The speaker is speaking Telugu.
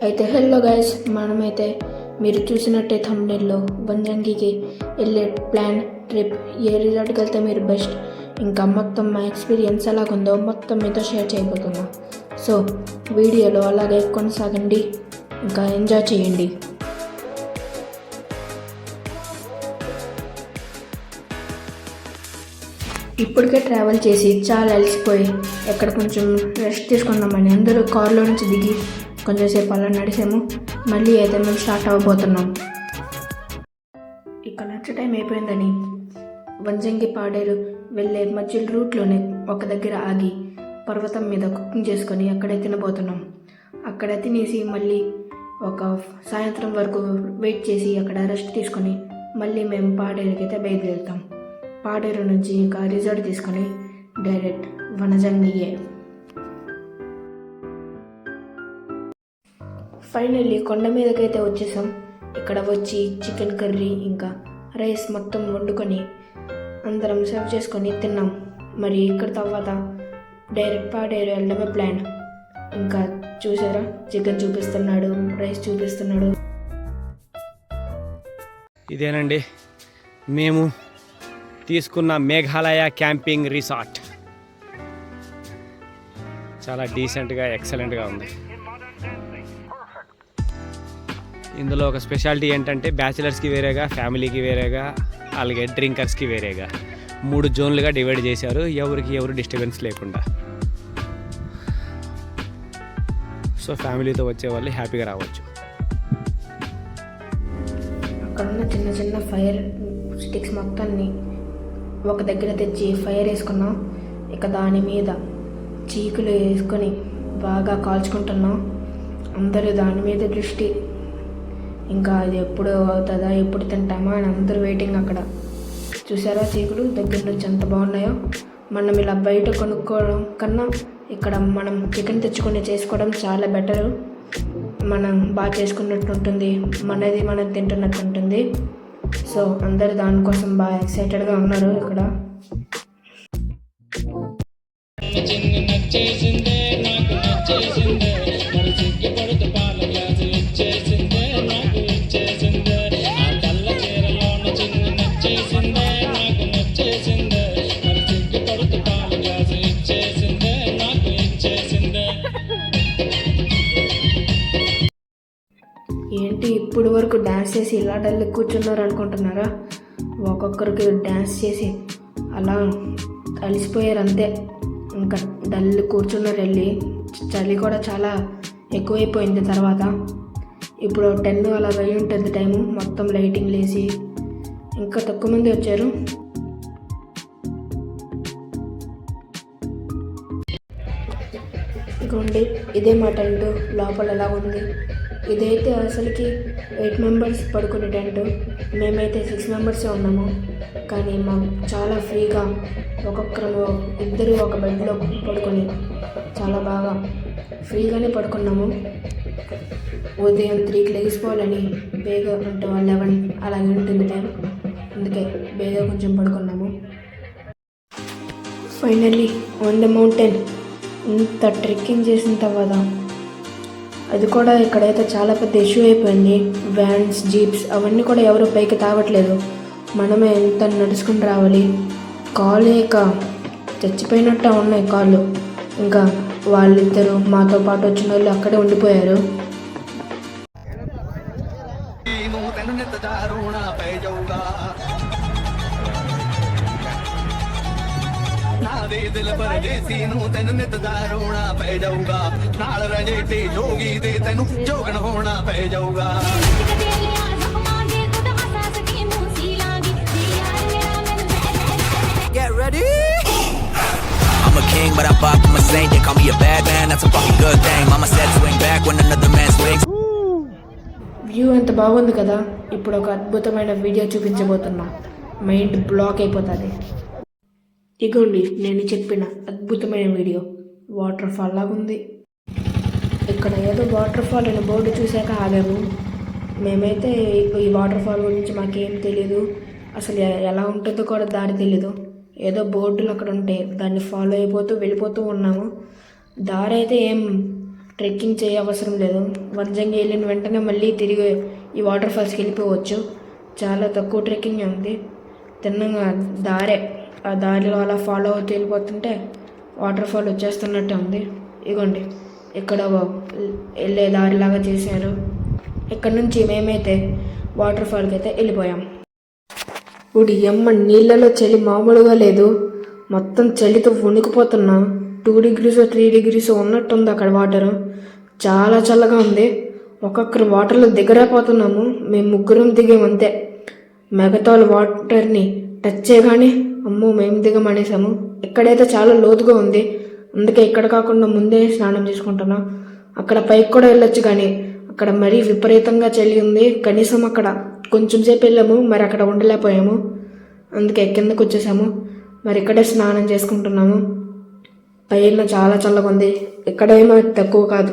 అయితే హలో గైస్, మనమైతే మీరు చూసినట్టే థంబ్నెయిల్లో వంజంగికి వెళ్ళే ప్లాన్ ట్రిప్ ఏ రిసార్ట్కి వెళ్తే మీరు బెస్ట్, ఇంకా మొత్తం మా ఎక్స్పీరియన్స్ ఎలాగుందో మొత్తం మీతో షేర్ చేయబోతున్నాం. సో వీడియోలో అలాగే కొనసాగండి, ఇంకా ఎంజాయ్ చేయండి. ఇప్పటికే ట్రావెల్ చేసి చాలా అలసిపోయి ఎక్కడ కొంచెం రెస్ట్ తీసుకున్నామని అందరూ కారులో నుంచి దిగి కొంచెంసేపు అలా నడిచాము. మళ్ళీ అయితే మేము స్టార్ట్ అవ్వబోతున్నాం. ఇక లంచ్ టైం అయిపోయిందని వంజంగి పాడేరు వెళ్ళే మధ్య రూట్లోనే ఒక దగ్గర ఆగి పర్వతం మీద కుకింగ్ చేసుకొని అక్కడే తినబోతున్నాం. అక్కడ తినేసి మళ్ళీ ఒక సాయంత్రం వరకు వెయిట్ చేసి అక్కడ రెస్ట్ తీసుకొని మళ్ళీ మేము పాడేరుకి అయితే బయలుదేరుతాం. పాడేరు నుంచి ఇంకా రిసార్ట్ తీసుకొని డైరెక్ట్ వనజంగియే. ఫైనల్లీ కొండ మీదకైతే వచ్చేసాం. ఇక్కడ వచ్చి చికెన్ కర్రీ ఇంకా రైస్ మొత్తం వండుకొని అందరం సర్వ్ చేసుకొని తిన్నాం. మరి ఇక్కడ తర్వాత డైరెక్ట్ పాడేరు వెళ్ళడమే ప్లాన్. ఇంకా చూసారా, చికెన్ చూపిస్తున్నాడు, రైస్ చూపిస్తున్నాడు. ఇదేనండి మేము తీసుకున్న మేఘాలయ క్యాంపింగ్ రిసార్ట్. చాలా డీసెంట్గా ఎక్సలెంట్గా ఉంది. ఇందులో ఒక స్పెషాలిటీ ఏంటంటే బ్యాచిలర్స్కి వేరేగా, ఫ్యామిలీకి వేరేగా, అలాగే డ్రింకర్స్కి వేరేగా 3 జోన్లుగా డివైడ్ చేశారు, ఎవరు డిస్టర్బెన్స్ లేకుండా. సో ఫ్యామిలీతో వచ్చే వాళ్ళు హ్యాపీగా రావచ్చు. అక్కడున్న చిన్న చిన్న ఫైర్ స్టిక్స్ మొత్తాన్ని ఒక దగ్గర తెచ్చి ఫైర్ వేసుకున్నాం. ఇక దాని మీద చీకులు వేసుకొని బాగా కాల్చుకుంటున్నాం. అందరూ దాని మీద దృష్టి, ఇంకా అది ఎప్పుడు అవుతుందా, ఎప్పుడు తింటామా అని అందరూ వెయిటింగ్. అక్కడ చూసారా చీకులు దగ్గర నుంచి ఎంత బాగున్నాయో. మనం ఇలా బయట కొనుక్కోవడం కన్నా ఇక్కడ మనం చికెన్ తెచ్చుకొని చేసుకోవడం చాలా బెటరు. మనం బాగా చేసుకున్నట్టు ఉంటుంది, మనది మనం తింటున్నట్టు ఉంటుంది. సో అందరు దానికోసం బాగా ఎక్సైటెడ్గా ఉన్నారు. ఇక్కడ ఏంటి ఇప్పుడు వరకు డ్యాన్స్ చేసి ఇలా డల్ కూర్చున్నారు అనుకుంటున్నారా? ఒక్కొక్కరికి డ్యాన్స్ చేసి అలా అలిసిపోయారు అంతే. ఇంకా డల్ కూర్చున్నారు. వెళ్ళి చలి కూడా చాలా ఎక్కువైపోయింది. తర్వాత ఇప్పుడు 10 అలా అయి ఉంటుంది టైము. మొత్తం లైటింగ్ లేసి ఇంకా తక్కువ మంది వచ్చారు. ఇదిగోండి, ఇదే మా టెంట్. లోపల ఎలా ఉంది, ఇదైతే అసలుకి 8 మెంబర్స్ పడుకునే టెంట్. మేమైతే 6 మెంబర్సే ఉన్నాము. కానీ మాకు చాలా ఫ్రీగా ఒక్కొక్కరు ఇద్దరు ఒక బెడ్లో పడుకొని చాలా బాగా ఫ్రీగానే పడుకున్నాము. ఉదయం 3కి లెగిసిపోవాలని బేగా అంటే 11 అలాగే ఉంటుంది టైం, అందుకే బేగా కొంచెం పడుకున్నాము. ఫైనల్లీ ఆన్ ద మౌంటైన్ ఇంత ట్రెక్కింగ్ చేసిన తర్వాత అది కూడా ఇక్కడైతే చాలా పెద్ద ఇష్యూ అయిపోయింది. వ్యాన్స్, జీప్స్ అవన్నీ కూడా ఎవరు పైకి తావట్లేదు. మనమే ఎంత నడుచుకుని రావాలి. కాళ్ళు ఇక చచ్చిపోయినట్టు ఉన్నాయి కాళ్ళు. ఇంకా వాళ్ళిద్దరూ మాతో పాటు వచ్చిన వాళ్ళు అక్కడే ఉండిపోయారు. दिल पर देसी नू तेन नित दा रोना पै जाऊगा नाल रजेती जोगी दे तेनू जोगन होना पै जाऊगा Get ready I'm a king but I pop I'm a saint they call me a bad man that's a fucking good thing mama said swing back when another man swings view ఎంత బాగుంది కదా. ఇప్పుడు ఒక అద్భుతమైన వీడియో చూపించబోతున్నా, మైండ్ బ్లాక్ అయిపోతుంది. ఇగోండి నేను చెప్పిన అద్భుతమైన వీడియో. వాటర్ ఫాల్ లాగా ఉంది. ఇక్కడ ఏదో వాటర్ ఫాల్ అనే బోర్డు చూశాక ఆగాము. మేమైతే ఈ వాటర్ ఫాల్ గురించి మాకేం తెలీదు, అసలు ఎలా ఉంటుందో కూడా దారి తెలీదు. ఏదో బోర్డులు అక్కడ ఉంటే దాన్ని ఫాలో అయిపోతూ వెళ్ళిపోతూ ఉన్నాము. దారి అయితే ఏం ట్రెక్కింగ్ చేయ అవసరం లేదు. వంజంగి వెళ్ళిన వెంటనే మళ్ళీ తిరిగి ఈ వాటర్ ఫాల్స్కి వెళ్ళిపోవచ్చు. చాలా తక్కువ ట్రెక్కింగ్ ఉంది. తిన్నగా దారే, ఆ దారిలో అలా ఫాలో అవుతూ వెళ్ళిపోతుంటే వాటర్ ఫాల్ వచ్చేస్తున్నట్టే ఉంది. ఇగోండి ఇక్కడ వెళ్ళే దారిలాగా చేశారు. ఇక్కడ నుంచి మేమైతే వాటర్ ఫాల్కి అయితే వెళ్ళిపోయాం. ఇప్పుడు ఎమ్మ నీళ్ళలో చలి మామూలుగా లేదు. మొత్తం చలితో వణికిపోతున్నా. 2 degrees 3 degrees ఉన్నట్టుంది అక్కడ వాటరు. చాలా చల్లగా ఉంది. ఒక్కొక్కరు వాటర్లో దిగరైపోతున్నాము. మేము 3 దిగామంతే. మిగతా వాటర్ని టచ్ చేయగానే అమ్మో మేము దిగమనేసాము. ఇక్కడైతే చాలా లోతుగా ఉంది, అందుకే ఇక్కడ కాకుండా ముందే స్నానం చేసుకుంటున్నాం. అక్కడ పైకి కూడా వెళ్ళొచ్చు, కానీ అక్కడ మరీ విపరీతంగా చలి ఉంది. కనీసం అక్కడ కొంచెం సేపు వెళ్ళాము, మరి అక్కడ ఉండలేకపోయాము. అందుకే కిందకు వచ్చేసాము. మరి ఇక్కడే స్నానం చేసుకుంటున్నాము. పైన చాలా చల్లగా ఉంది. ఇక్కడేమో తక్కువ కాదు.